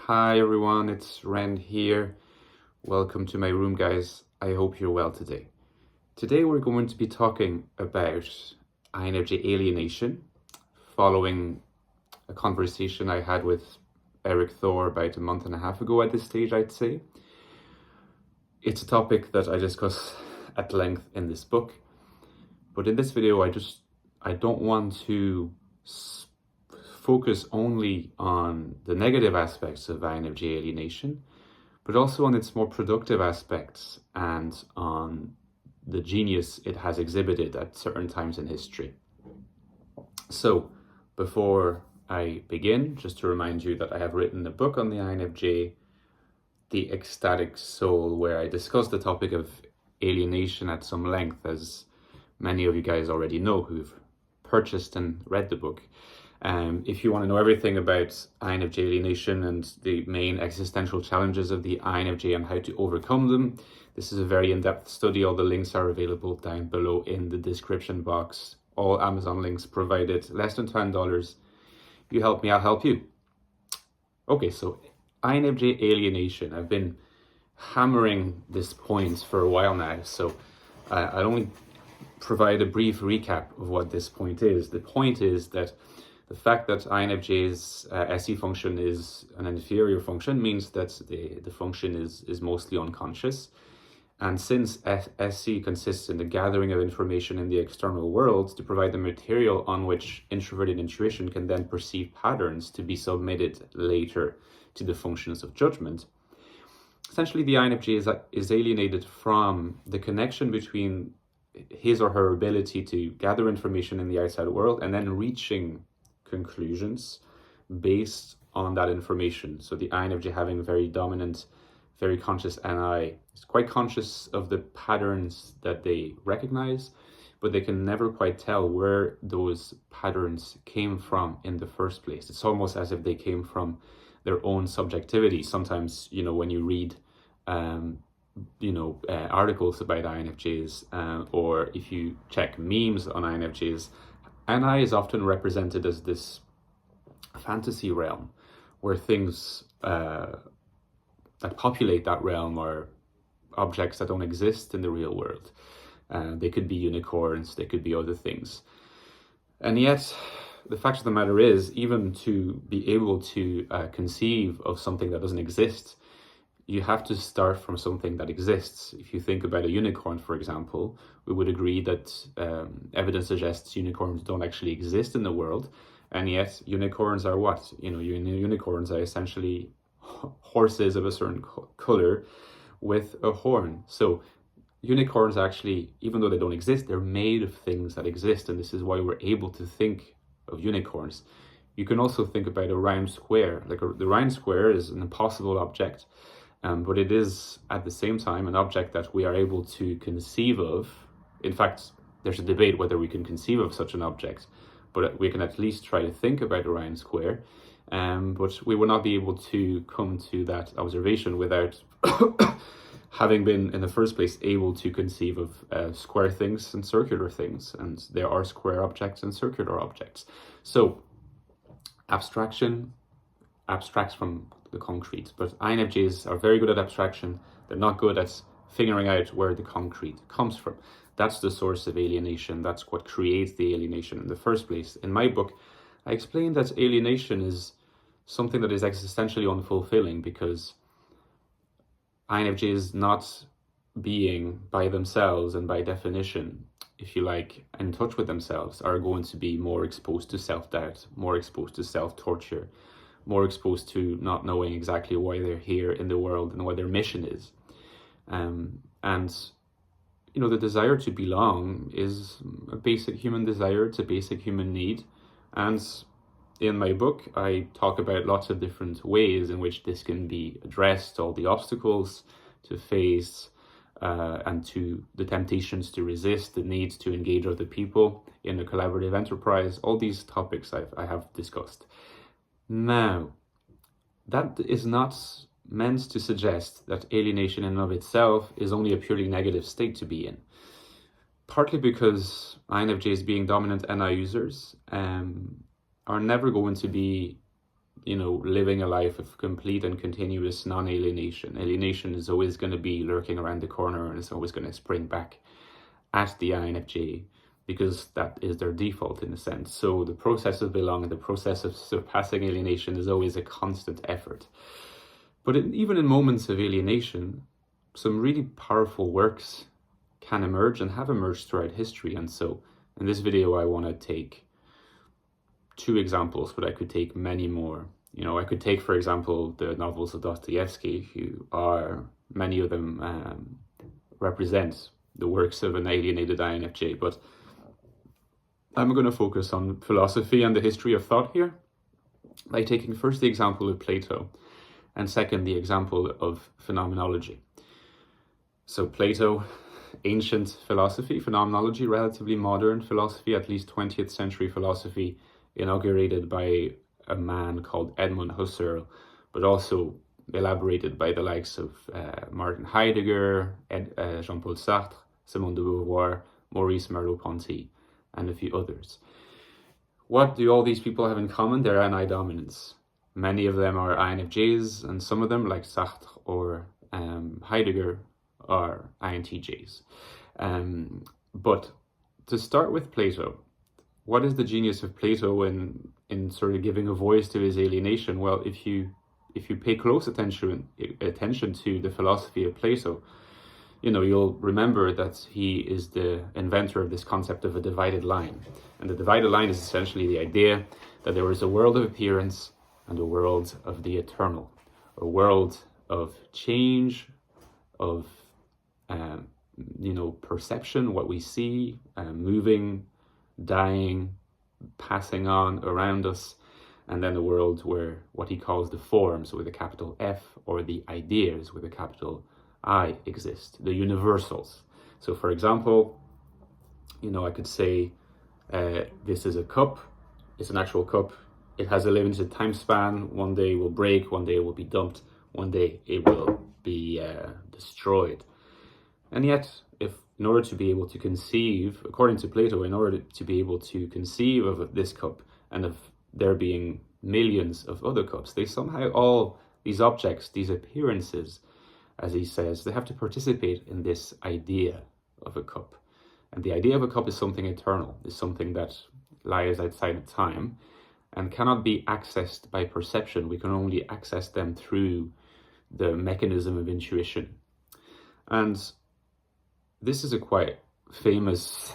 Hi everyone, it's Ren here. Welcome to my room, guys. I hope you're well today. Today we're going to be talking about INFJ alienation, following a conversation I had with Eric Thor about a month and a half ago at this stage, I'd say. It's a topic that I discuss at length in this book, but in this video I don't want to focus only on the negative aspects of INFJ alienation, but also on its more productive aspects and on the genius it has exhibited at certain times in history. So, before I begin, just to remind you that I have written a book on the INFJ, The Ecstatic Soul, where I discuss the topic of alienation at some length, as many of you guys already know who've purchased and read the book. If you want to know everything about INFJ alienation and the main existential challenges of the INFJ and how to overcome them, this is a very in-depth study. All the links are available down below in the description box. All Amazon links provided, less than $10. You help me, I'll help you. Okay, so INFJ alienation. I've been hammering this point for a while now, so I'll only provide a brief recap of what this point is. The point is that the fact that INFJ's SE function is an inferior function means that the function is mostly unconscious. And since SE consists in the gathering of information in the external world to provide the material on which introverted intuition can then perceive patterns to be submitted later to the functions of judgment, essentially the INFJ is alienated from the connection between his or her ability to gather information in the outside world and then reaching conclusions based on that information. So the INFJ, having very dominant, very conscious NI, is quite conscious of the patterns that they recognize, but they can never quite tell where those patterns came from in the first place. It's almost as if they came from their own subjectivity. Sometimes, when you read articles about INFJs, or if you check memes on INFJs, NI is often represented as this fantasy realm where things that populate that realm are objects that don't exist in the real world. They could be unicorns, they could be other things. And yet, the fact of the matter is, even to be able to conceive of something that doesn't exist, you have to start from something that exists. If you think about a unicorn, for example, we would agree that evidence suggests unicorns don't actually exist in the world, and yet unicorns are what? Unicorns are essentially horses of a certain color with a horn. So unicorns actually, even though they don't exist, they're made of things that exist, and this is why we're able to think of unicorns. You can also think about a round square. The round square is an impossible object, but it is at the same time an object that we are able to conceive of. In fact, there's a debate whether we can conceive of such an object, but we can at least try to think about a round square. But we will not be able to come to that observation without having been, in the first place, able to conceive of square things and circular things. And there are square objects and circular objects. So abstraction abstracts from the concrete, but INFJs are very good at abstraction. They're not good at figuring out where the concrete comes from. That's the source of alienation. That's what creates the alienation in the first place. In my book, I explain that alienation is something that is existentially unfulfilling because INFJs not being by themselves and by definition, if you like, in touch with themselves, are going to be more exposed to self-doubt, more exposed to self-torture, more exposed to not knowing exactly why they're here in the world and what their mission is. And the desire to belong is a basic human desire. It's a basic human need. And in my book, I talk about lots of different ways in which this can be addressed, all the obstacles to face, and to the temptations to resist, the need to engage other people in a collaborative enterprise. All these topics I have discussed. Now, that is not meant to suggest that alienation in and of itself is only a purely negative state to be in. Partly because INFJs, being dominant NI users, are never going to be living a life of complete and continuous non-alienation. Alienation is always going to be lurking around the corner, and it's always going to spring back at the INFJ, because that is their default in a sense. So the process of belonging, the process of surpassing alienation is always a constant effort. But even in moments of alienation, some really powerful works can emerge and have emerged throughout history. And so in this video, I want to take 2 examples, but I could take many more. I could take, for example, the novels of Dostoevsky, many of them represent the works of an alienated INFJ, but I'm going to focus on philosophy and the history of thought here by taking first the example of Plato and second the example of phenomenology. So Plato, ancient philosophy, phenomenology, relatively modern philosophy, at least 20th century philosophy, inaugurated by a man called Edmund Husserl, but also elaborated by the likes of Martin Heidegger, Jean-Paul Sartre, Simone de Beauvoir, Maurice Merleau-Ponty, and a few others. What do all these people have in common? They're anti-dominance. Many of them are INFJs, and some of them, like Sartre or Heidegger, are INTJs. But to start with Plato, what is the genius of Plato in sort of giving a voice to his alienation? Well, if you pay close attention to the philosophy of Plato, you'll remember that he is the inventor of this concept of a divided line. And the divided line is essentially the idea that there is a world of appearance and a world of the eternal, a world of change, of perception, what we see, moving, dying, passing on around us, and then a world where what he calls the forms with a capital F, or the ideas with a capital I, exist, the universals. So for example, I could say this is a cup, it's an actual cup, it has a limited time span, one day it will break, one day it will be dumped, one day it will be destroyed. And yet, in order to be able to conceive, according to Plato, in order to be able to conceive of this cup and of there being millions of other cups, they somehow all, these objects, these appearances, as he says, they have to participate in this idea of a cup. And the idea of a cup is something eternal, is something that lies outside of time and cannot be accessed by perception. We can only access them through the mechanism of intuition. And this is a quite famous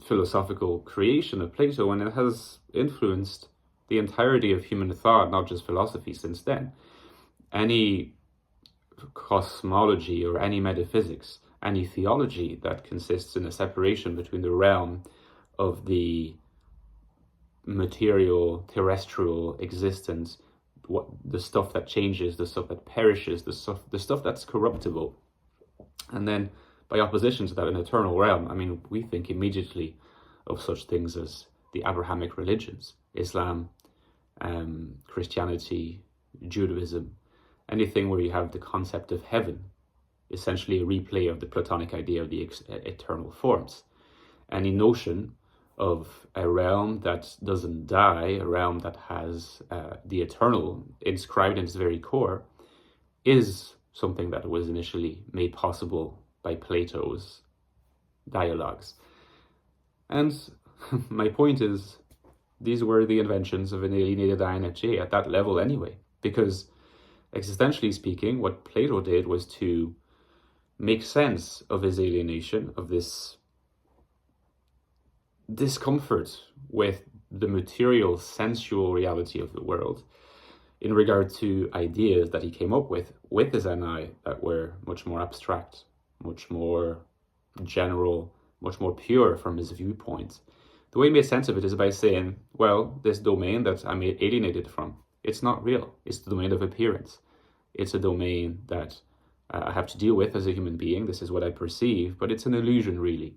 philosophical creation of Plato, and it has influenced the entirety of human thought, not just philosophy, since then. Any cosmology or any metaphysics, any theology that consists in a separation between the realm of the material, terrestrial existence, the stuff that changes, the stuff that perishes, the stuff that's corruptible, and then by opposition to that, an eternal realm. We think immediately of such things as the Abrahamic religions, Islam, Christianity, Judaism, anything where you have the concept of heaven, essentially a replay of the Platonic idea of the eternal forms. Any notion of a realm that doesn't die, a realm that has the eternal inscribed in its very core, is something that was initially made possible by Plato's dialogues. And my point is, these were the inventions of an alienated INFJ at that level anyway, because existentially speaking, what Plato did was to make sense of his alienation, of this discomfort with the material, sensual reality of the world, in regard to ideas that he came up with his NI that were much more abstract, much more general, much more pure from his viewpoint. The way he made sense of it is by saying, well, this domain that I'm alienated from, it's not real. It's the domain of appearance. It's a domain that I have to deal with as a human being. This is what I perceive, but it's an illusion, really.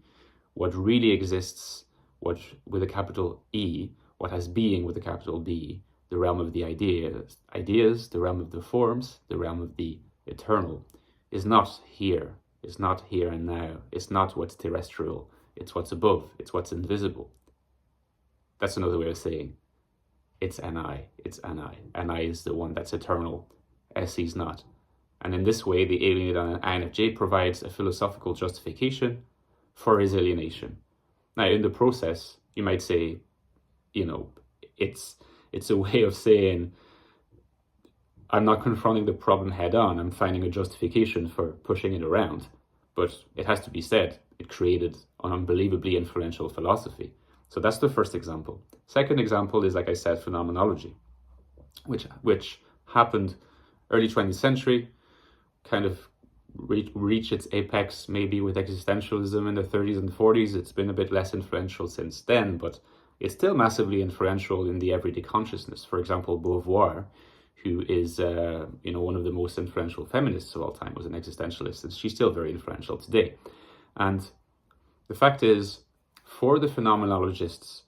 What really exists, what with a capital E, what has being with a capital D, the realm of the ideas, the realm of the forms, the realm of the eternal, is not here. It's not here and now. It's not what's terrestrial. It's what's above. It's what's invisible. That's another way of saying it's NI, it's NI. NI is the one that's eternal, SE is not. And in this way, the alienated INFJ provides a philosophical justification for his alienation. Now, in the process, you might say, it's a way of saying, I'm not confronting the problem head on, I'm finding a justification for pushing it around. But it has to be said, it created an unbelievably influential philosophy. So that's the first example. Second example is, like I said, phenomenology, which happened early 20th century, kind of reach its apex maybe with existentialism in the 30s and 40s. It's been a bit less influential since then, but it's still massively influential in the everyday consciousness. For example, Beauvoir, who is one of the most influential feminists of all time, was an existentialist, and she's still very influential today. And the fact is, for the phenomenologists,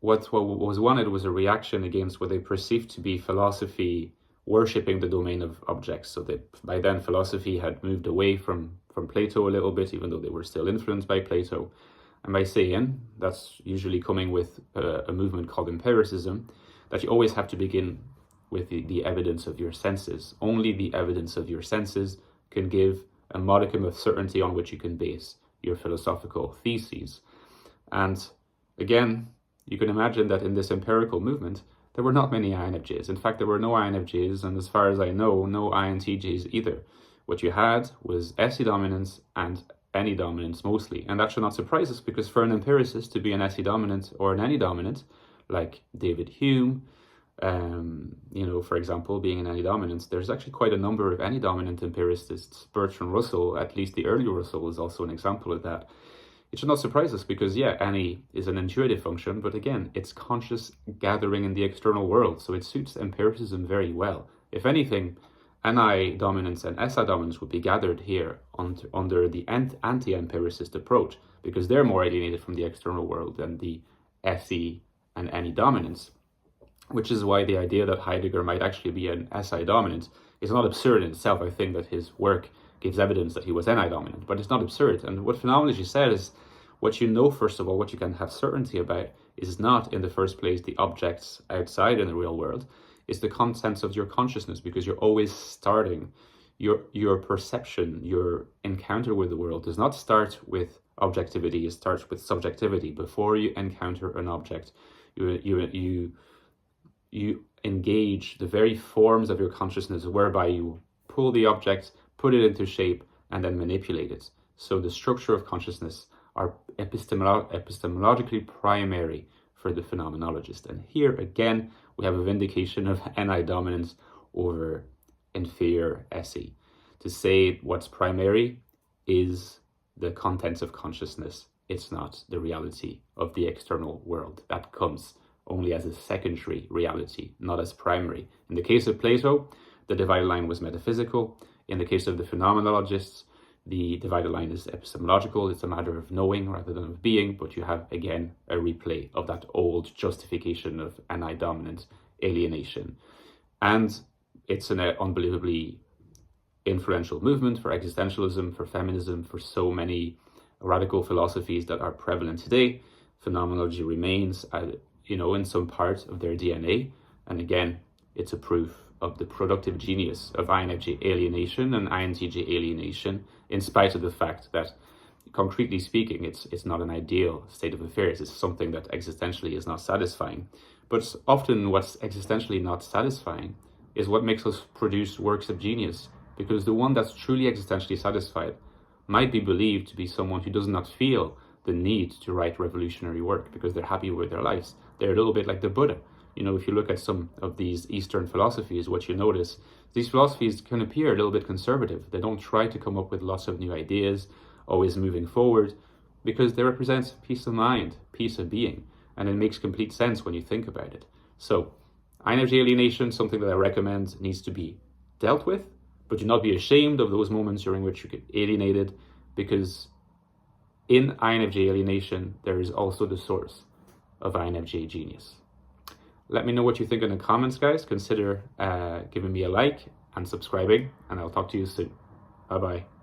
what was wanted was a reaction against what they perceived to be philosophy worshipping the domain of objects. So that by then philosophy had moved away from Plato a little bit, even though they were still influenced by Plato. And by saying, that's usually coming with a movement called empiricism, that you always have to begin with the evidence of your senses. Only the evidence of your senses can give a modicum of certainty on which you can base your philosophical theses. And again, you can imagine that in this empirical movement, there were not many INFJs. In fact, there were no INFJs, and as far as I know, no INTJs either. What you had was SE dominance and NE dominance mostly. And that should not surprise us, because for an empiricist to be an SE dominant or an NE dominant, like David Hume, for example, being an NE dominant, there's actually quite a number of NE dominant empiricists. Bertrand Russell, at least the early Russell, is also an example of that. It should not surprise us because, NE is an intuitive function, but again, it's conscious gathering in the external world, so it suits empiricism very well. If anything, NI dominance and SI dominance would be gathered here under the anti-empiricist approach, because they're more alienated from the external world than the SE and NE dominance, which is why the idea that Heidegger might actually be an SI dominant is not absurd in itself. I think that his work gives evidence that he was NI dominant, but it's not absurd. And what phenomenology said is, what you know, first of all, what you can have certainty about, is not in the first place the objects outside in the real world. It's the contents of your consciousness, because you're always starting. Your perception, your encounter with the world does not start with objectivity, it starts with subjectivity. Before you encounter an object, you engage the very forms of your consciousness whereby you pull the object, put it into shape, and then manipulate it. So the structure of consciousness are epistemologically primary for the phenomenologist. And here again, we have a vindication of NI dominance over inferior SE. To say what's primary is the contents of consciousness. It's not the reality of the external world. That comes only as a secondary reality, not as primary. In the case of Plato, the divided line was metaphysical. In the case of the phenomenologists, the divided line is epistemological. It's a matter of knowing rather than of being, but you have, again, a replay of that old justification of NI dominant alienation. And it's an unbelievably influential movement for existentialism, for feminism, for so many radical philosophies that are prevalent today. Phenomenology remains, in some part of their DNA. And again, it's a proof of the productive genius of INFJ alienation and INTJ alienation, in spite of the fact that, concretely speaking, it's not an ideal state of affairs. It's something that existentially is not satisfying. But often what's existentially not satisfying is what makes us produce works of genius, because the one that's truly existentially satisfied might be believed to be someone who does not feel the need to write revolutionary work because they're happy with their lives. They're a little bit like the Buddha. If you look at some of these Eastern philosophies, what you notice, these philosophies can appear a little bit conservative. They don't try to come up with lots of new ideas, always moving forward, because they represent peace of mind, peace of being, and it makes complete sense when you think about it. So, INFJ alienation, something that I recommend, needs to be dealt with, but do not be ashamed of those moments during which you get alienated, because in INFJ alienation, there is also the source of INFJ genius. Let me know what you think in the comments, guys. Consider giving me a like and subscribing, and I'll talk to you soon. Bye-bye.